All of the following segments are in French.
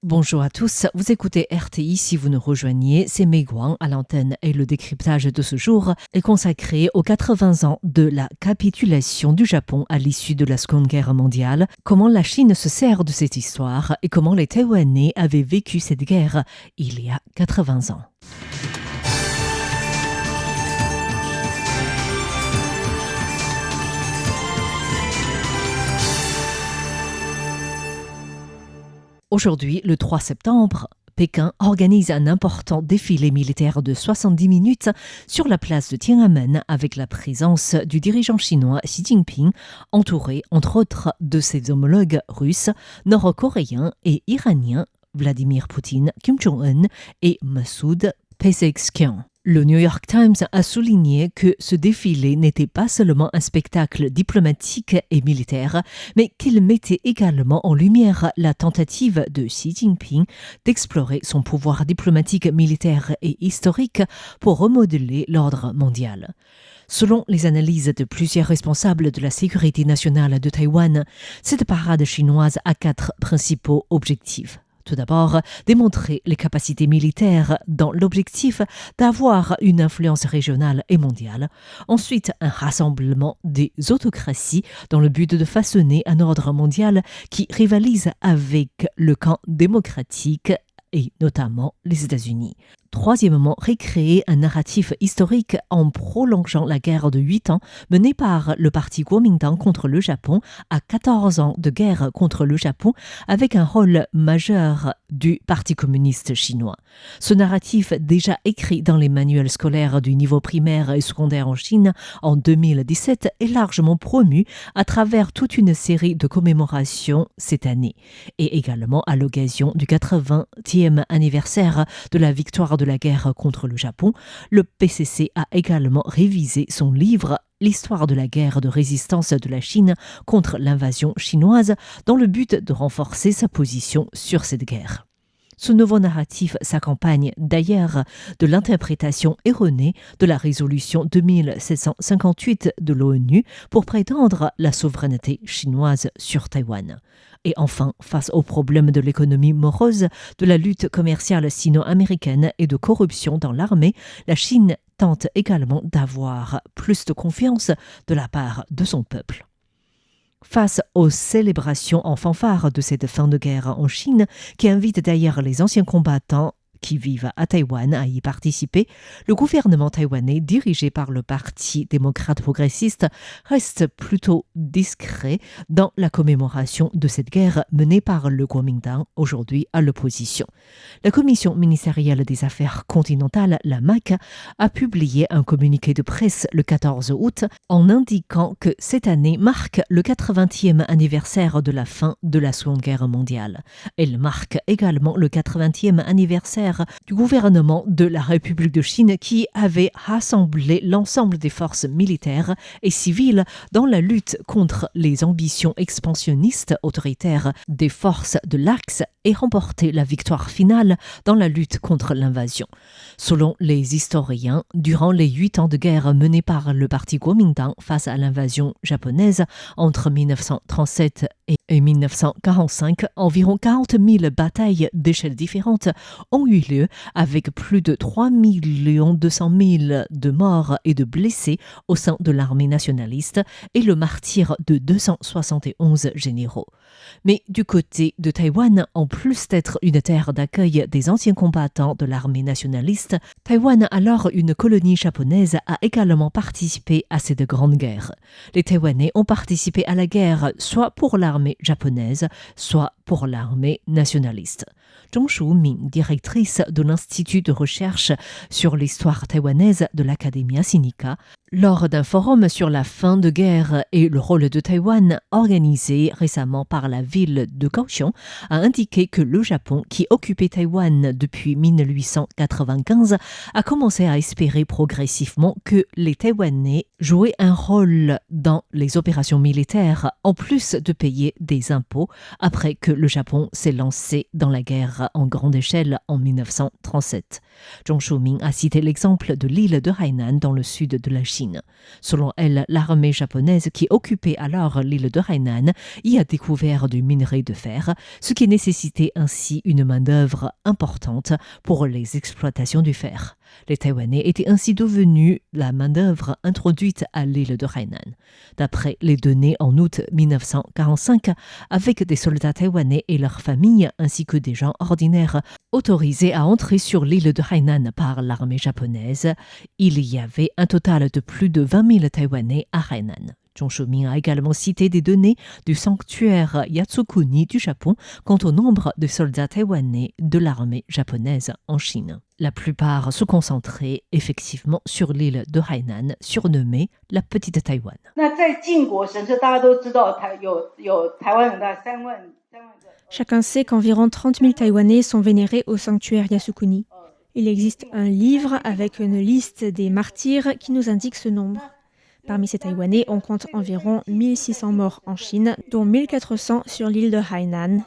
Bonjour à tous, vous écoutez RTI si vous nous rejoignez, c'est Meiguang à l'antenne et le décryptage de ce jour est consacré aux 80 ans de la capitulation du Japon à l'issue de la Seconde Guerre mondiale, comment la Chine se sert de cette histoire et comment les Taïwanais avaient vécu cette guerre il y a 80 ans. Aujourd'hui, le 3 septembre, Pékin organise un important défilé militaire de 70 minutes sur la place de Tiananmen avec la présence du dirigeant chinois Xi Jinping, entouré entre autres de ses homologues russes, nord-coréens et iraniens Vladimir Poutine, Kim Jong-un et Masoud Pezeshkian. Le New York Times a souligné que ce défilé n'était pas seulement un spectacle diplomatique et militaire, mais qu'il mettait également en lumière la tentative de Xi Jinping d'explorer son pouvoir diplomatique, militaire et historique pour remodeler l'ordre mondial. Selon les analyses de plusieurs responsables de la sécurité nationale de Taïwan, cette parade chinoise a 4 principaux objectifs. Tout d'abord, démontrer les capacités militaires dans l'objectif d'avoir une influence régionale et mondiale. Ensuite, un rassemblement des autocraties dans le but de façonner un ordre mondial qui rivalise avec le camp démocratique et notamment les États-Unis. Troisièmement, recréer un narratif historique en prolongeant la guerre de 8 ans menée par le parti Kuomintang contre le Japon à 14 ans de guerre contre le Japon avec un rôle majeur du Parti communiste chinois. Ce narratif, déjà écrit dans les manuels scolaires du niveau primaire et secondaire en Chine en 2017, est largement promu à travers toute une série de commémorations cette année et également à l'occasion du 80e anniversaire de la victoire de la guerre contre le Japon. Le PCC a également révisé son livre L'histoire de la guerre de résistance de la Chine contre l'invasion chinoise dans le but de renforcer sa position sur cette guerre. Ce nouveau narratif s'accompagne d'ailleurs de l'interprétation erronée de la résolution 2758 de l'ONU pour prétendre la souveraineté chinoise sur Taïwan. Et enfin, face aux problèmes de l'économie morose, de la lutte commerciale sino-américaine et de corruption dans l'armée, la Chine tente également d'avoir plus de confiance de la part de son peuple. Face aux célébrations en fanfare de cette fin de guerre en Chine, qui invite d'ailleurs les anciens combattants qui vivent à Taïwan à y participer, le gouvernement taïwanais dirigé par le Parti démocrate progressiste reste plutôt discret dans la commémoration de cette guerre menée par le Kuomintang, aujourd'hui à l'opposition. La Commission ministérielle des Affaires continentales, la MAC, a publié un communiqué de presse le 14 août en indiquant que cette année marque le 80e anniversaire de la fin de la Seconde Guerre mondiale. Elle marque également le 80e anniversaire du gouvernement de la République de Chine qui avait rassemblé l'ensemble des forces militaires et civiles dans la lutte contre les ambitions expansionnistes autoritaires des forces de l'Axe et remporté la victoire finale dans la lutte contre l'invasion. Selon les historiens, durant les 8 ans de guerre menés par le parti Kuomintang face à l'invasion japonaise entre 1937 et 1945, environ 40 000 batailles d'échelles différentes ont eu lieu avec plus de 3 200 000 de morts et de blessés au sein de l'armée nationaliste et le martyre de 271 généraux. Mais du côté de Taïwan, en plus d'être une terre d'accueil des anciens combattants de l'armée nationaliste, Taïwan, alors une colonie japonaise, a également participé à cette grande guerre. Les Taïwanais ont participé à la guerre soit pour l'armée japonaise, soit pour l'armée nationaliste. Zhong Shumin, directrice de l'Institut de recherche sur l'histoire taïwanaise de l'Academia Sinica, lors d'un forum sur la fin de guerre et le rôle de Taïwan organisé récemment par la ville de Kaohsiung, a indiqué que le Japon, qui occupait Taïwan depuis 1895, a commencé à espérer progressivement que les Taïwanais jouaient un rôle dans les opérations militaires en plus de payer des impôts après que le Japon s'est lancé dans la guerre en grande échelle en 1937. Zhong Shumin a cité l'exemple de l'île de Hainan dans le sud de la Chine Chine. Selon elle, l'armée japonaise qui occupait alors l'île de Hainan y a découvert du minerai de fer, ce qui nécessitait ainsi une main-d'œuvre importante pour les exploitations du fer. Les Taïwanais étaient ainsi devenus la main-d'œuvre introduite à l'île de Hainan. D'après les données en août 1945, avec des soldats taïwanais et leurs familles, ainsi que des gens ordinaires autorisés à entrer sur l'île de Hainan par l'armée japonaise, il y avait un total de plus de 20 000 Taïwanais à Hainan. Zhong Shuming a également cité des données du sanctuaire Yatsukuni du Japon quant au nombre de soldats taïwanais de l'armée japonaise en Chine. La plupart se concentraient effectivement sur l'île de Hainan, surnommée la Petite Taïwan. Chacun sait qu'environ 30 000 Taïwanais sont vénérés au sanctuaire Yasukuni. Il existe un livre avec une liste des martyrs qui nous indique ce nombre. Parmi ces Taïwanais, on compte environ 1600 morts en Chine, dont 1400 sur l'île de Hainan.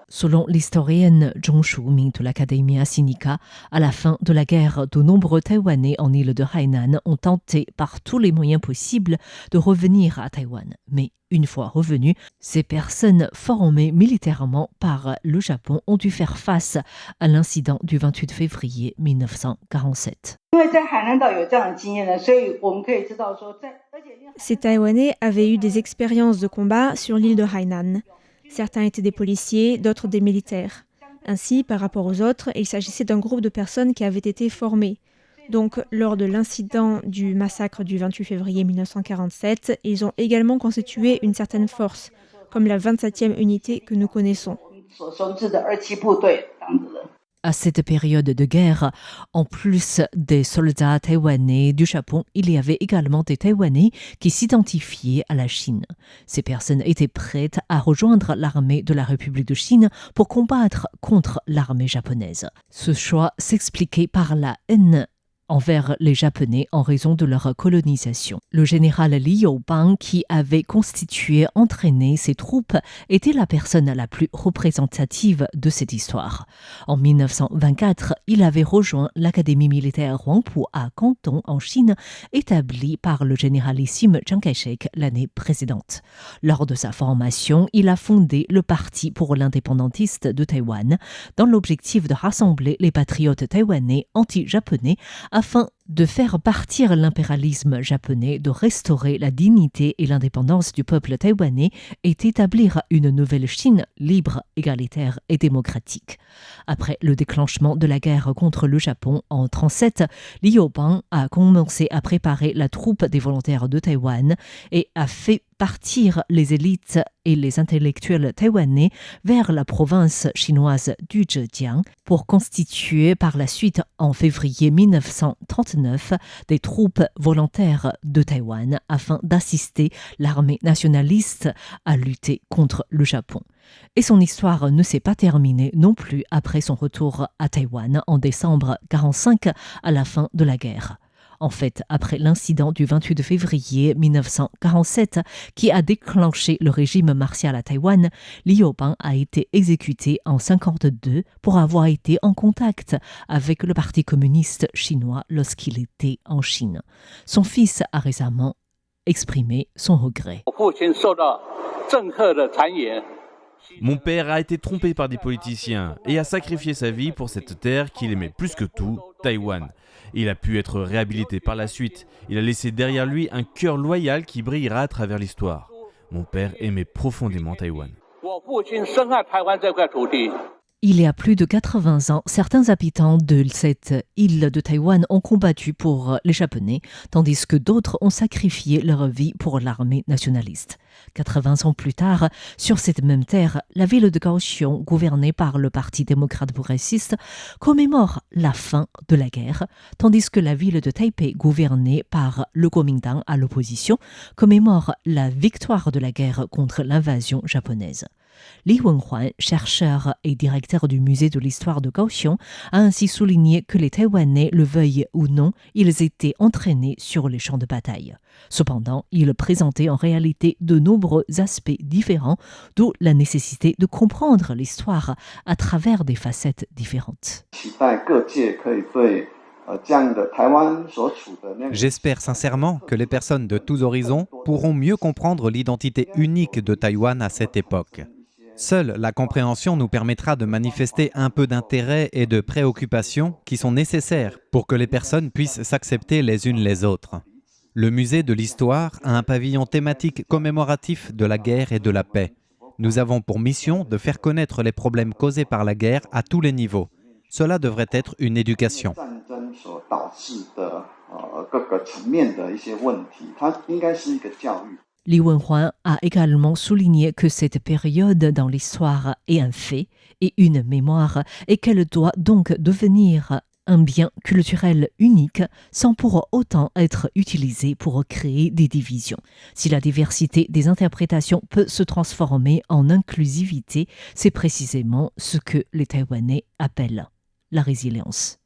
Selon l'historienne Zhong Shuming de l'Academia Sinica, à la fin de la guerre, de nombreux Taïwanais en île de Hainan ont tenté par tous les moyens possibles de revenir à Taïwan. Mais une fois revenus, ces personnes formées militairement par le Japon ont dû faire face à l'incident du 28 février 1947. Ces Taïwanais avaient eu des expériences de combat sur l'île de Hainan. Certains étaient des policiers, d'autres des militaires. Ainsi, par rapport aux autres, il s'agissait d'un groupe de personnes qui avaient été formées. Donc, lors de l'incident du massacre du 28 février 1947, ils ont également constitué une certaine force, comme la 27e unité que nous connaissons. À cette période de guerre, en plus des soldats taïwanais du Japon, il y avait également des Taïwanais qui s'identifiaient à la Chine. Ces personnes étaient prêtes à rejoindre l'armée de la République de Chine pour combattre contre l'armée japonaise. Ce choix s'expliquait par la haine envers les Japonais en raison de leur colonisation. Le général Li Youbang, qui avait entraîné ses troupes, était la personne la plus représentative de cette histoire. En 1924, il avait rejoint l'académie militaire Huangpu à Canton, en Chine, établie par le généralissime Chiang Kai-shek l'année précédente. Lors de sa formation, il a fondé le Parti pour l'indépendantiste de Taïwan, dans l'objectif de rassembler les patriotes taïwanais anti-japonais afin de faire partir l'impérialisme japonais, de restaurer la dignité et l'indépendance du peuple taïwanais et d'établir une nouvelle Chine libre, égalitaire et démocratique. Après le déclenchement de la guerre contre le Japon en 1937, Li Youbang a commencé à préparer la troupe des volontaires de Taïwan et a fait partir les élites et les intellectuels taïwanais vers la province chinoise du Zhejiang pour constituer par la suite, en février 1939, des troupes volontaires de Taïwan afin d'assister l'armée nationaliste à lutter contre le Japon. Et son histoire ne s'est pas terminée non plus après son retour à Taïwan en décembre 1945 à la fin de la guerre. En fait, après l'incident du 28 février 1947 qui a déclenché le régime martial à Taïwan, Li Youbang a été exécuté en 1952 pour avoir été en contact avec le Parti communiste chinois lorsqu'il était en Chine. Son fils a récemment exprimé son regret. Mon père a été trompé par des politiciens et a sacrifié sa vie pour cette terre qu'il aimait plus que tout, Taïwan. Il a pu être réhabilité par la suite. Il a laissé derrière lui un cœur loyal qui brillera à travers l'histoire. Mon père aimait profondément Taïwan. Il y a plus de 80 ans, certains habitants de cette île de Taïwan ont combattu pour les Japonais, tandis que d'autres ont sacrifié leur vie pour l'armée nationaliste. 80 ans plus tard, sur cette même terre, la ville de Kaohsiung, gouvernée par le Parti démocrate progressiste, commémore la fin de la guerre, tandis que la ville de Taipei, gouvernée par le Kuomintang à l'opposition, commémore la victoire de la guerre contre l'invasion japonaise. Li Wenhuan, chercheur et directeur du musée de l'histoire de Kaohsiung, a ainsi souligné que les Taïwanais, le veuillent ou non, ils étaient entraînés sur les champs de bataille. Cependant, il présentait en réalité de nombreux aspects différents, d'où la nécessité de comprendre l'histoire à travers des facettes différentes. J'espère sincèrement que les personnes de tous horizons pourront mieux comprendre l'identité unique de Taïwan à cette époque. Seule la compréhension nous permettra de manifester un peu d'intérêt et de préoccupation qui sont nécessaires pour que les personnes puissent s'accepter les unes les autres. Le musée de l'histoire a un pavillon thématique commémoratif de la guerre et de la paix. Nous avons pour mission de faire connaître les problèmes causés par la guerre à tous les niveaux. Cela devrait être une éducation. Li Wenhuan a également souligné que cette période dans l'histoire est un fait et une mémoire et qu'elle doit donc devenir un bien culturel unique sans pour autant être utilisée pour créer des divisions. Si la diversité des interprétations peut se transformer en inclusivité, c'est précisément ce que les Taïwanais appellent la résilience.